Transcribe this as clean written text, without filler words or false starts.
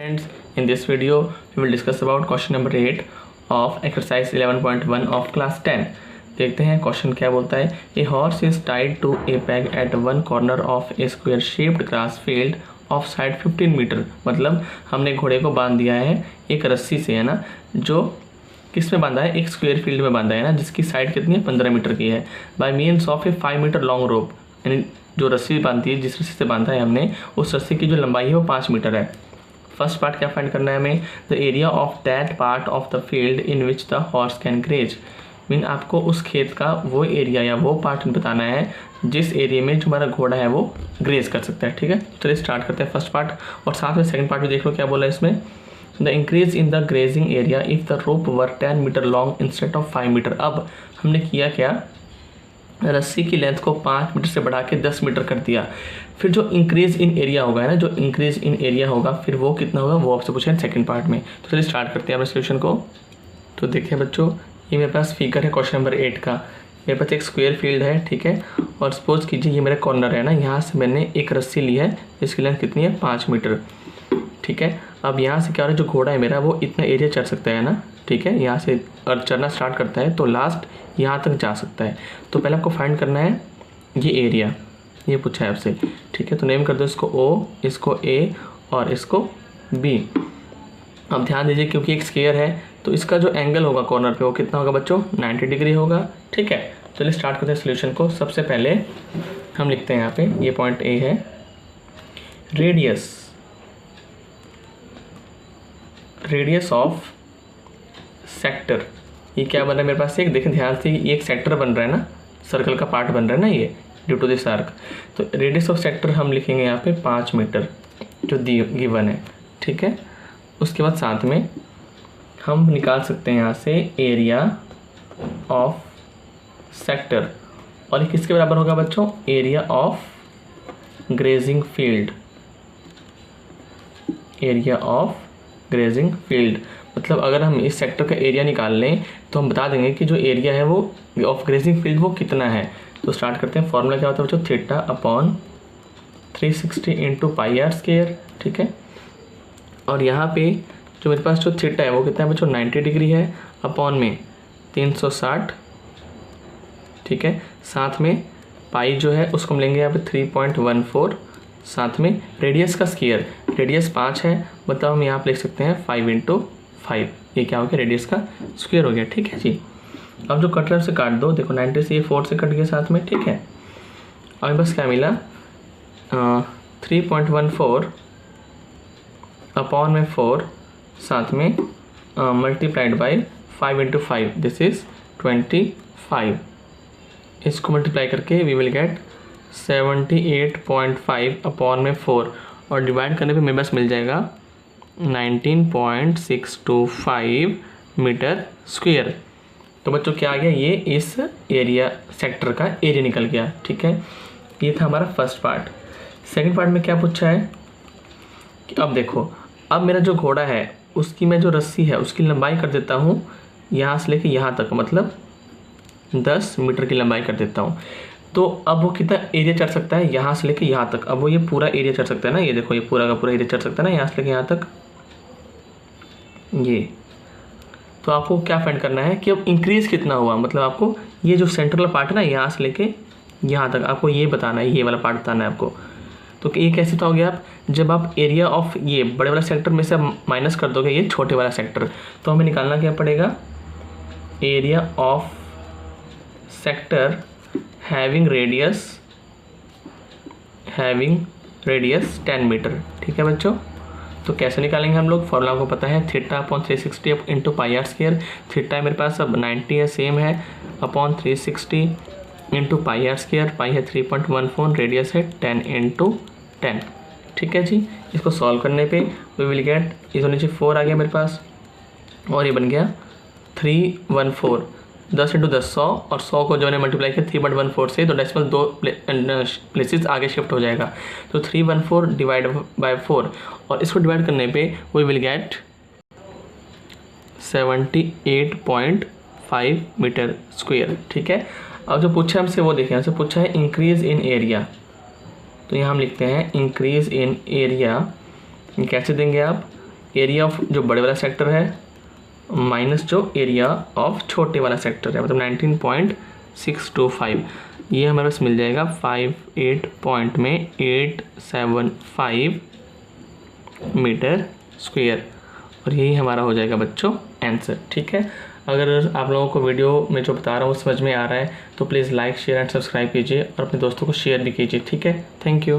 Friends, in this video we will discuss about question number 8 of exercise 11.1 of class 10. देखते हैं question क्या बोलता है. A horse is tied to a peg at one corner of a square shaped grass field of side 15 metre. मतलब हमने घोड़े को बांध दिया है एक रस्सी से, है ना, जो किस में बांधा है, एक स्क्वायर फील्ड में बांधा है ना, जिसकी साइड कितनी है, 15 मीटर की है. By means of a 5 metre long rope, यानी जो रस्सी बांधती है, जिस रस्सी से बांधा है हमने, उस रस्सी की जो लंबाई है वो 5 मीटर है. फर्स्ट पार्ट क्या फाइंड करना है हमें, the area of that part of the field in which the horse can graze. Mean आपको उस खेत का वो एरिया या वो पार्ट बताना है जिस एरिया में जो हमारा घोड़ा है वो ग्रेज कर सकता है. ठीक है, चलिए स्टार्ट करते हैं फर्स्ट पार्ट, और साथ में सेकंड पार्ट भी देख लो क्या बोला है इसमें. The increase in the grazing area if the rope were 10 metre long instead of 5 metre. अब हमने किया क्या, रस्सी की लेंथ को 5 मीटर से बढ़ा के 10 मीटर कर दिया. फिर जो इंक्रीज इन एरिया होगा, है ना, जो इंक्रीज इन एरिया होगा फिर वो कितना होगा, वो आपसे पूछा है सेकंड पार्ट में. तो चलिए स्टार्ट करते हैं अपने सोल्यूशन को. तो देखिए बच्चों, ये मेरे पास फिगर है क्वेश्चन नंबर 8 का. मेरे पास एक स्क्वायर फील्ड है, ठीक है, और सपोज कीजिए ये मेरा कॉर्नर है ना, यहाँ से मैंने एक रस्सी ली है जिसकी लेंथ कितनी है, 5 मीटर. ठीक है, अब यहाँ से क्या हो रहा है, जो घोड़ा है मेरा वो इतना एरिया चढ़ सकता है ना. ठीक है, यहाँ से और चढ़ना स्टार्ट करता है तो लास्ट यहाँ तक जा सकता है. तो पहले आपको फाइंड करना है ये एरिया, ये पूछा है आपसे. ठीक है, तो नेम कर दो इसको O, इसको A और इसको B. अब ध्यान दीजिए क्योंकि एक स्क्वायर है तो इसका जो एंगल होगा कॉर्नर पे वो कितना होगा बच्चों, 90 डिग्री होगा. ठीक है, चलिए स्टार्ट करते हैं सोल्यूशन को. सबसे पहले हम लिखते हैं यहाँ पे, ये पॉइंट A है, रेडियस ऑफ सेक्टर. ये क्या बन रहा है मेरे पास, एक देखें ध्यान से, ये एक सेक्टर बन रहा है ना, सर्कल का पार्ट बन रहा है ना ये, ड्यू टू दिस आर्क. तो रेडियस ऑफ सेक्टर हम लिखेंगे यहाँ पे 5 मीटर जो गिवन है. ठीक है, उसके बाद साथ में हम निकाल सकते हैं यहाँ से एरिया ऑफ सेक्टर, और ये किसके बराबर होगा बच्चों, area of grazing field. Area of grazing field मतलब अगर हम इस सेक्टर का एरिया निकाल लें तो हम बता देंगे कि जो एरिया है वो ऑफ ग्रेजिंग फील्ड वो कितना है. तो स्टार्ट करते हैं. फॉर्मूला क्या होता है बच्चों, theta upon 360 into pi are square. ठीक है, और यहाँ पे जो मेरे पास जो थीटा है वो कितना है बच्चों, 90 डिग्री है, अपॉन में 360. ठीक है, साथ में पाई जो है उसको हम लेंगे यहाँ पे 3.14, साथ में रेडियस का स्क्वायर, रेडियस 5 है, मतलब हम यहाँ पे लिख सकते हैं 5 इंटू 5. ये क्या हो गया, रेडियस का स्क्वायर हो गया. ठीक है जी, अब जो कट रहा है उसे काट दो. देखो 90 से ये 4 से कट गया साथ में. ठीक है, अब बस क्या मिला, 3.14 अपॉन में 4, साथ में multiplied by 5 into 5, this is 25. इसको मल्टीप्लाई करके वी विल गेट 78.5 अपॉन में 4, और डिवाइड करने पे मेरे पास मिल जाएगा 19.625 मीटर स्क्वायर. तो बच्चों क्या आ गया, ये इस एरिया सेक्टर का एरिया निकल गया. ठीक है, ये था हमारा फर्स्ट पार्ट. सेकंड पार्ट में क्या पूछा है कि अब देखो, अब मेरा जो घोड़ा है उसकी मैं जो रस्सी है उसकी लंबाई कर देता हूँ यहाँ से लेके यहाँ तक, मतलब 10 मीटर की लंबाई कर देता हूँ. तो अब वो कितना एरिया चढ़ सकता है, यहाँ से लेके यहाँ तक. अब वो ये पूरा एरिया चढ़ सकता है ना, ये देखो ये पूरा का पूरा एरिया चढ़ सकता है ना, यहाँ से लेके यहाँ तक ये. तो आपको क्या फाइंड करना है कि अब इंक्रीज़ कितना हुआ, मतलब आपको ये जो सेंट्रल पार्ट है ना, यहाँ से लेके यहाँ तक आपको ये बताना है, ये वाला पार्ट बताना है आपको. तो ये कैसे बताओगे आप, जब आप एरिया ऑफ ये बड़े वाला सेक्टर में से माइनस कर दोगे ये छोटे वाला सेक्टर, तो हमें निकालना क्या पड़ेगा, area of sector having radius 10 metre. ठीक है बच्चों, तो कैसे निकालेंगे हम लोग, फॉर्मूला आपको पता है, theta upon 360 into pi are square. Theta मेरे पास अब 90 है, सेम है, upon 360 into pi are square. Pi है 3.14, रेडियस है 10 इंटू 10. ठीक है जी, इसको सॉल्व करने पे वी विल गेट, इस नीचे 4 आ गया मेरे पास, और ये बन गया 314. 10 इंटू 10 100, और 100 को जो मैंने मल्टीप्लाई किया 3.14 से, तो डेसिमल 2 प्लेसेस आगे शिफ्ट हो जाएगा. तो 314 डिवाइड बाय 4, और इसको डिवाइड करने पे we will get 78.5 metre square. ठीक है, अब जो पूछा है हमसे वो देखें, हमसे पूछा है इंक्रीज़ इन एरिया. तो यहाँ हम लिखते हैं इंक्रीज़ इन एरिया, कैसे देंगे आप, एरिया ऑफ जो बड़े वाला सेक्टर है माइनस जो एरिया ऑफ छोटे वाला सेक्टर है, मतलब 19.625, ये हमारे पास मिल जाएगा 58 पॉइंट में 875 मीटर स्क्वायर, और यही हमारा हो जाएगा बच्चों आंसर। ठीक है, अगर आप लोगों को वीडियो में जो बता रहा हूँ समझ में आ रहा है तो please like share and subscribe कीजिए और अपने दोस्तों को शेयर भी कीजिए। ठीक है, थैंक यू।